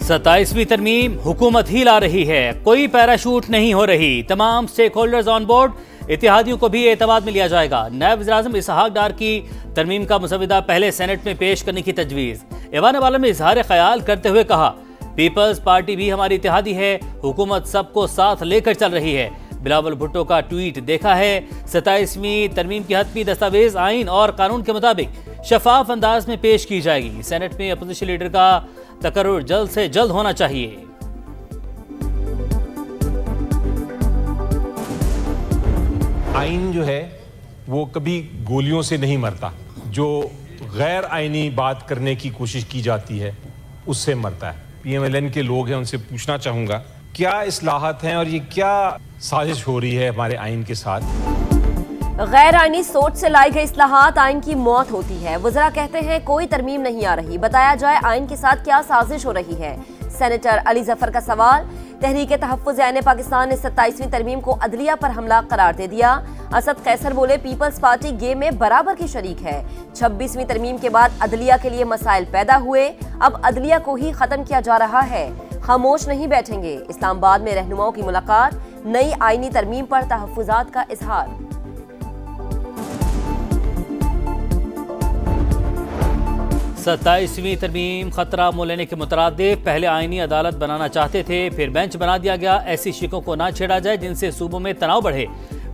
27वीं तरमीम हुकूमत ही ला रही है, कोई पैराशूट नहीं हो रही। तमाम स्टेक होल्डर्स ऑन बोर्ड, इत्तेहादियों को भी एतमाद में लिया जाएगा। नायब वज़ीर-ए-आज़म इसहाक डार की तरमीम का मुसविदा पहले सेनेट में पेश करने की तजवीज़। ऐवान वाला में इजहार ख्याल करते हुए कहा, पीपल्स पार्टी भी हमारी इत्तेहादी है, हुकूमत सबको साथ लेकर चल रही है। बिलावल भुट्टो का ट्वीट देखा है। 27वीं तरमीम की हतमी दस्तावेज आइन और कानून के मुताबिक शफाफ अंदाज में पेश की जाएगी। सेनेट में अपोजिशन लीडर का तकर्रुर जल्द से जल्द होना चाहिए। आइन जो है वो कभी गोलियों से नहीं मरता, जो गैर आइनी बात करने की कोशिश की जाती है उससे मरता है। PMLN के लोग हैं, उनसे पूछना चाहूंगा क्या इस्लाहत हैं और ये क्या साजिश हो रही है हमारे आइन के साथ। गैर आइनी सोच से लाई गई इस्लाहात आइन की मौत होती है। वज़रा कहते हैं कोई तरमीम नहीं आ रही, बताया जाए आइन के साथ क्या साजिश हो रही है। सेनेटर अली जफर का सवाल, तहरीक तहफ़्फ़ुज़ ऐन पाकिस्तान ने 27वीं तरमीम को अदलिया पर हमला करार दे दिया। असद कैसर बोले पीपल्स पार्टी गेम में बराबर की शरीक है। 26वीं तरमीम के बाद अदलिया के लिए मसाइल पैदा हुए, अब अदलिया को ही खत्म किया जा रहा है, खामोश नहीं बैठेंगे। इस्लामाबाद में रहनुमाओं की मुलाकात, नई आइनी तरमीम पर तहफ़्फ़ुज़ात का इजहार। 27वीं तरमीम खतरा मोल लेने के मुतरादिफ पहले आइनी अदालत बनाना चाहते थे, फिर बेंच बना दिया गया। ऐसी शिकों को ना छेड़ा जाए जिनसे सूबों में तनाव बढ़े।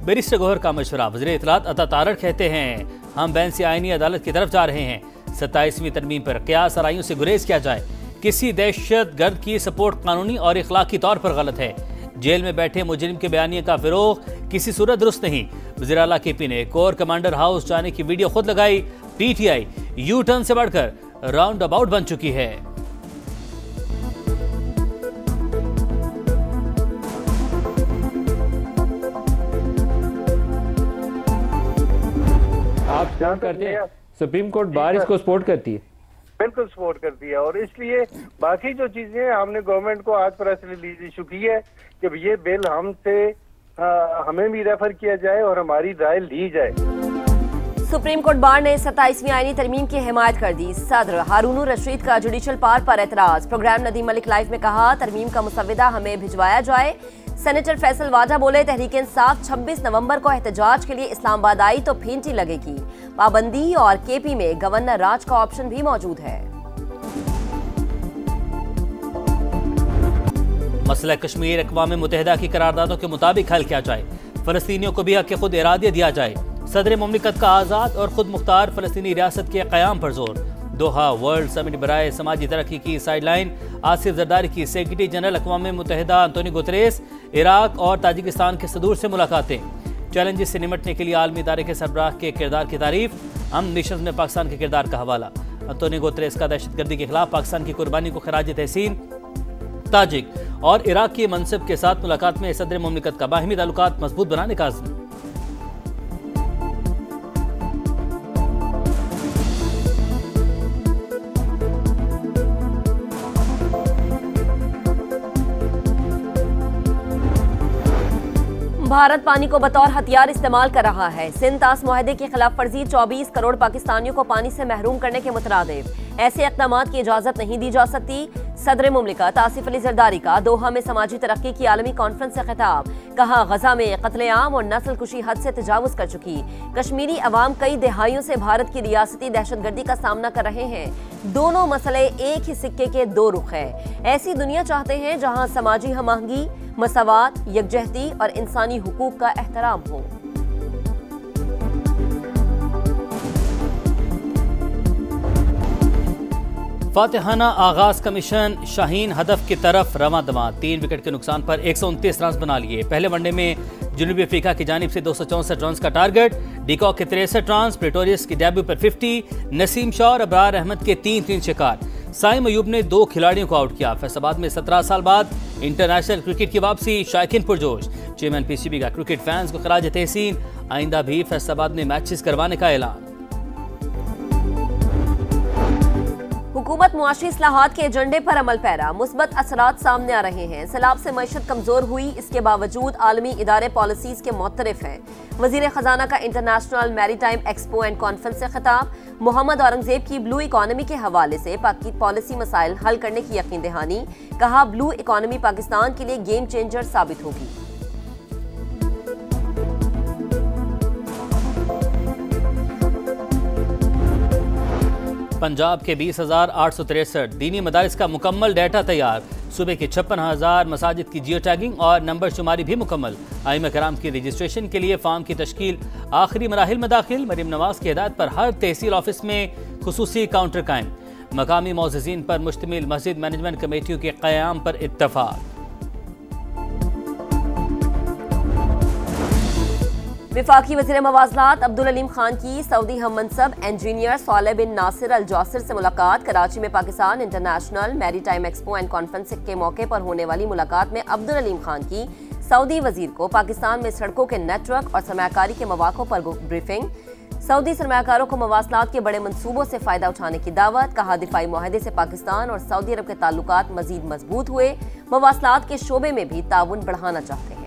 बैरिस्टर गौहर का मशवरा। वज़ीर इत्तलात अता तारड़ कहते हैं हम बेंच से आइनी अदालत की तरफ जा रहे हैं। 27वीं तरमीम पर क़यास आराइयों से गुरेज किया जाए। किसी दहशत गर्द की सपोर्ट कानूनी और इखलाकी तौर पर गलत है। जेल में बैठे मुजरिम के बयानिए का फिरोग किसी सूरत दुरुस्त नहीं। वज़ीर आला KP ने कोर कमांडर हाउस जाने की वीडियो खुद लगाई। PTI यू टर्न से बढ़कर राउंड अबाउट बन चुकी है। आप क्या करते हैं? सुप्रीम कोर्ट बार इसको सपोर्ट करती है, बिल्कुल सपोर्ट करती है। और इसलिए बाकी जो चीजें हमने गवर्नमेंट को आज प्रेस रिलीज इशू की है कि ये बिल हमें भी रेफर किया जाए और हमारी राय ली जाए। सुप्रीम कोर्ट बार ने 27वीं आईनी तरमीम की हिमायत कर दी। सदर हारून रशीद का जुडिशल पावर पर एतराज। प्रोग्राम नदीम मलिक लाइव में कहा तरमीम का मुसविदा हमें भिजवाया जाए। सेनेटर फैसल वाजा बोले तहरीक इंसाफ 26 नवंबर को एहतजाज के लिए इस्लामाबाद आई तो फेंटी लगेगी। पाबंदी और KP में गवर्नर राज का ऑप्शन भी मौजूद है। मसला कश्मीर अक़वाम मुत्तहिदा की करारदादों के मुताबिक हल किया जाए। फलस्तीनियों को भी हक़ खुद इरादे दिया जाए। सदर मुमलिकत का आज़ाद और खुद मुख्तार फलस्तीनी रियासत के क़याम पर जोर। दोहा वर्ल्ड समिट बराए समाजी तरक्की की साइडलाइन। आसिफ जरदारी की सेक्रेटरी जनरल अक़वाम मुत्तहिदा अंतोनियो गुतरेस इराक और ताजिकिस्तान के सदूर से मुलाकातें। चैलेंजेस से निमटने के लिए आलमी इदारे के सरबराह के किरदार की तारीफ। हम नेशंस में पाकिस्तान के किरदार का हवाला। अंतोनियो गुतरेस का दहशतगर्दी के खिलाफ पाकिस्तान की कुर्बानी को खराज तहसीन। ताजिक और इराक के मनसब के साथ मुलाकात में सदर मुमलिकत का बाहिमी ताल्लुकात मजबूत बनाने का अज़्म। भारत पानी को बतौर हथियार इस्तेमाल कर रहा है। सिंध तास मुआहदे की खिलाफ वर्जी 24 करोड़ पाकिस्तानियों को पानी से महरूम करने के मुतरादिफ। ऐसे इक़दामात की इजाजत नहीं दी जा सकती। सदर मुमलिकत आसिफ अली जरदारी का दोहा में समाजी तरक्की की आलमी कॉन्फ्रेंस से खिताब। कहा गजा में कत्लेआम और नस्ल कुशी हद से तजावुज कर चुकी। कश्मीरी अवाम कई दहाइयों से भारत की रियासती दहशतगर्दी का सामना कर रहे हैं। दोनों मसले एक ही सिक्के के दो रुख है। ऐसी दुनिया चाहते हैं जहाँ समाजी हमआहंगी, मसावात, यकजहती और इंसानी हुकूक का एहतराम हो। फातिहाना आगाज का मिशन शाहीन हदफ की तरफ रवां दवा। 3 विकेट के नुकसान पर 129 रन बना लिए। पहले वनडे में जनूबी अफ्रीका की जानिब से 264 रन का टारगेट। डिकॉक के 63 रन, प्रेटोरियस की डेब्यू पर 50, नसीम शाह और अबरार अहमद के 3 शिकार। साइम अयूब ने 2 खिलाड़ियों को आउट किया। फैसलाबाद में 17 साल बाद इंटरनेशनल क्रिकेट की वापसी, शायकीन पुरजोश। चेयरमैन PCB का क्रिकेट फैंस को खराज तहसीन। आइंदा भी फैसलाबाद में मैचेस करवाने का ऐलान। हुकूमत मुआशी इस्लाहात के एजेंडे पर अमल पैरा, मुस्बत असरात सामने आ रहे हैं। सैलाब से मईशत कमजोर हुई, इसके बावजूद आलमी इदारे पॉलिसीज के मुख्तलिफ हैं। वजीर खजाना का international maritime expo and conference से खिताब। मोहम्मद औरंगजेब की ब्लू इकॉनमी के हवाले से पाक पॉलिसी मसाइल हल करने की यकीन दहानी। कहा, ब्लू इकॉनमी पाकिस्तान के लिए गेम चेंजर साबित होगी। पंजाब के 20,863 दीनी मदारिस का मुकम्मल डाटा तैयार। सूबे के 56,000 मसाजिद की जियो टैगिंग और नंबर शुमारी भी मुकम्मल। आइमा कराम की रजिस्ट्रेशन के लिए फार्म की तश्कील आखिरी मराहिल में दाखिल। मरीम नवाज की हिदायत पर हर तहसील ऑफिस में खुसूसी काउंटर कायम। मकामी मौज़िज़ीन पर मुश्तमिल मस्जिद मैनेजमेंट कमेटियों के क़याम पर इत्तफ़ाक़। विफाकी वज़ीर मवाज़नात अब्दुल अलीम खान की सऊदी हम मनसब इंजीनियर सालेह बिन नासिर अल जौसर से मुलाकात। कराची में Pakistan international maritime expo and conference के मौके पर होने वाली मुलाकात में अब्दुल अलीम खान की सऊदी वजीर को पाकिस्तान में सड़कों के नेटवर्क और सरमायाकारी के मौक़ों पर ब्रीफिंग। सऊदी सरमायाकारों को मवासलात के बड़े मंसूबों से फायदा उठाने की दावत। कहा, दिफाई मुआहदे से पाकिस्तान और सऊदी अरब के ताल्लुकात मजीद मजबूत हुए। मवासलात के शोबे में भी ताउन बढ़ाना चाहते हैं।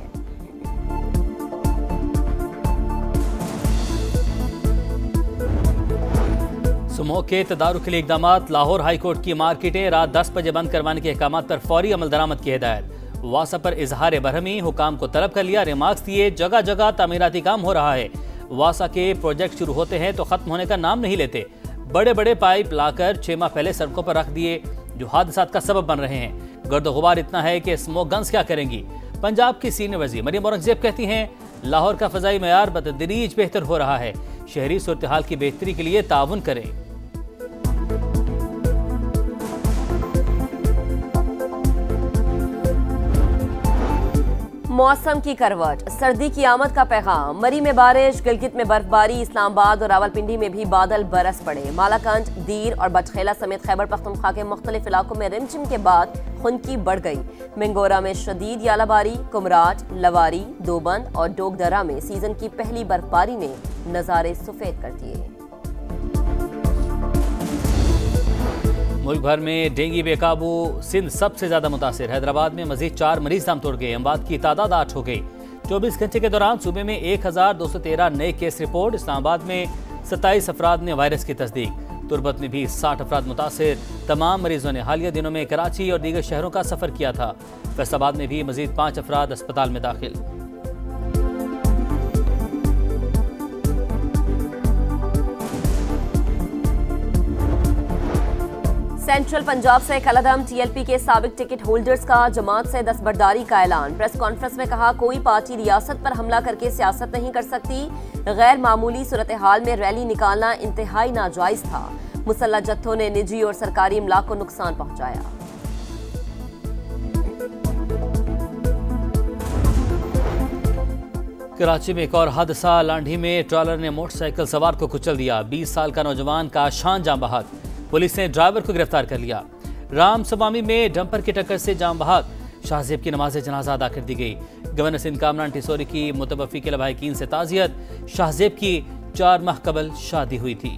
सुमो के तदारुक के लिए इकदाम। लाहौर हाई कोर्ट की मार्केटें रात 10 बजे बंद करवाने के अहकाम पर फौरी अमल दरामद की हिदायत। वासा पर इजहार बरहमी, हुकाम को तलब कर लिया। रिमार्क्स दिए, जगह जगह तामीराती काम हो रहा है। वासा के प्रोजेक्ट शुरू होते हैं तो खत्म होने का नाम नहीं लेते। बड़े बड़े पाइप लाकर 6 माह पहले सड़कों पर रख दिए, जो हादसात का सबब बन रहे हैं। गर्द गुबार इतना है कि स्मोक गन्स क्या करेंगी। पंजाब की सीनियर वजीर मरीम औरंगजेब कहती हैं, लाहौर का फजाई मयार बतदरीज बेहतर हो रहा है। शहरी सूरत हाल की बेहतरी के लिए ताउन करें। मौसम की करवट, सर्दी की आमद का पैगाम। मरी में बारिश, गिलगित में बर्फबारी, इस्लामाबाद और रावलपिंडी में भी बादल बरस पड़े। मालाकंड, दीर और बटखेला समेत खैबर पख्तूनख्वा के मुख्तलिफ इलाकों में रिमझिम के बाद खुनकी बढ़ गई। मिंगोरा में शदीद यालाबारी, कुमराज, लवारी, दोबंद और डोगदरा में सीजन की पहली बर्फबारी ने नजारे सफेद कर दिए। मुल्क भर में डेंगू बेकाबू, सिंध सबसे ज्यादा मुतासिर। हैदराबाद में मजीद 4 मरीज दम तोड़ गए। अमवात की तादाद 8 हो गई। 24 घंटे के दौरान सूबे में 1213 नए केस रिपोर्ट। इस्लामाबाद में 27 अफराद ने वायरस की तस्दीक। तुर्बत में भी 60 अफराद मुतासिर। तमाम मरीजों ने हालिया दिनों में कराची और दीगर शहरों का सफर किया था। फैसलाबाद में भी मजीद 5 अफराद अस्पताल में दाखिल। सेंट्रल पंजाब से कलदम टीएलपी के साबिक टिकट होल्डर्स का जमात से दस्तबरदारी का ऐलान। प्रेस कॉन्फ्रेंस में कहा, कोई पार्टी रियासत पर हमला करके सियासत नहीं कर सकती। गैर मामूली सूरत हाल में रैली निकालना इंतहाई नाजायज था। मुसल्लह जत्थों ने निजी और सरकारी इमलाक को नुकसान पहुंचाया। कराची में एक और हादसा। लांढी में ट्रॉलर ने मोटरसाइकिल सवार को कुचल दिया। 20 साल का नौजवान का शान जाम बहक। पुलिस ने ड्राइवर को गिरफ्तार कर लिया। राम सवामी में डंपर की टक्कर से जाम बहक। शाहजेब की नमाज जनाजा अदा कर दी गई। गवर्नर सिंध कामरान टिसोरी की मुतवफ़ी के लवाहिकीन से ताज़ियत। शाहजेब की 4 माह कबल शादी हुई थी।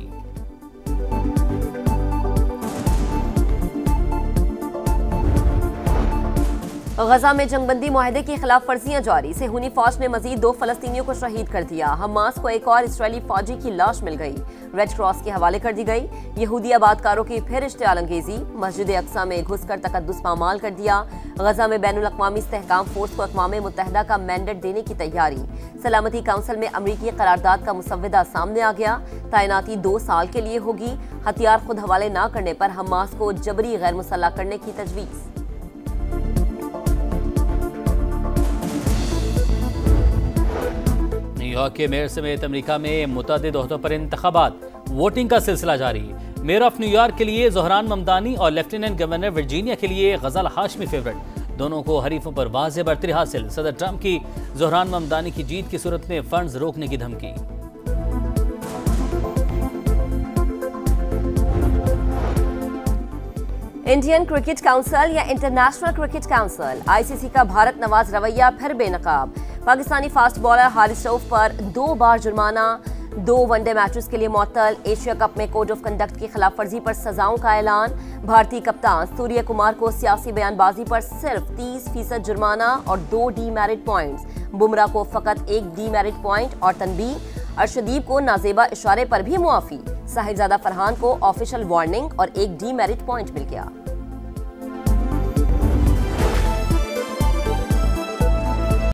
गजा में जंगबंदी मुआहदे की खिलाफ वर्जियां जारी। सेहूनी फौज ने मजीद 2 फलस्तीनियों को शहीद कर दिया। हमास को एक और इसराइली फौजी की लाश मिल गई, रेड क्रॉस के हवाले कर दी गई। यहूदी आबादकारों की फिर इश्तियाल अंगेजी। मस्जिद अक्सा में घुसकर तकद्दुस पामाल कर दिया। गजा में बैनुल अक़वामी इस्तेहकाम फोर्स को अक़वाम मुत्तहिदा का मैंडेट देने की तैयारी। सलामती काउंसिल में अमरीकी करारदाद का मुसव्वदा सामने आ गया। तैनाती 2 साल के लिए होगी। हथियार खुद हवाले न करने पर हमास को जबरी गैर मुसल्लह करने की तजवीज़। न्यूयॉर्क के मेयर समेत अमेरिका में मुतअद्दिद ओहदों पर इंतखाबात। वोटिंग का सिलसिला जारी। मेयर ऑफ न्यूयॉर्क के लिए ज़ोहरान ममदानी और लेफ्टिनेंट गवर्नर वर्जीनिया के लिए गज़ल हाशमी फेवरेट। दोनों को हरीफों पर वाज़ेह बढ़तरी हासिल। सदर ट्रंप की ज़ोहरान ममदानी की जीत की सूरत में फंड्स रोकने की धमकी। इंडियन क्रिकेट काउंसिल या इंटरनेशनल क्रिकेट काउंसिल, आईसीसी का भारत नवाज रवैया फिर बेनकाब। पाकिस्तानी फास्ट बॉलर हारिस रऊफ पर 2 बार जुर्माना, 2 वनडे मैचेस के लिए मुअत्तल। एशिया कप में कोड ऑफ कंडक्ट की खिलाफ वर्जी पर सजाओं का ऐलान। भारतीय कप्तान सूर्य कुमार को सियासी बयानबाजी पर सिर्फ 30% जुर्माना और 2 डीमेरिट पॉइंट्स। बुमराह को फकत 1 डीमेरिट पॉइंट और तनबीह। अर्शदीप को नाजेबा इशारे पर भी मुआफी। साहिलजादा फरहान को ऑफिशियल वार्निंग और 1 डीमेरिट पॉइंट मिल गया।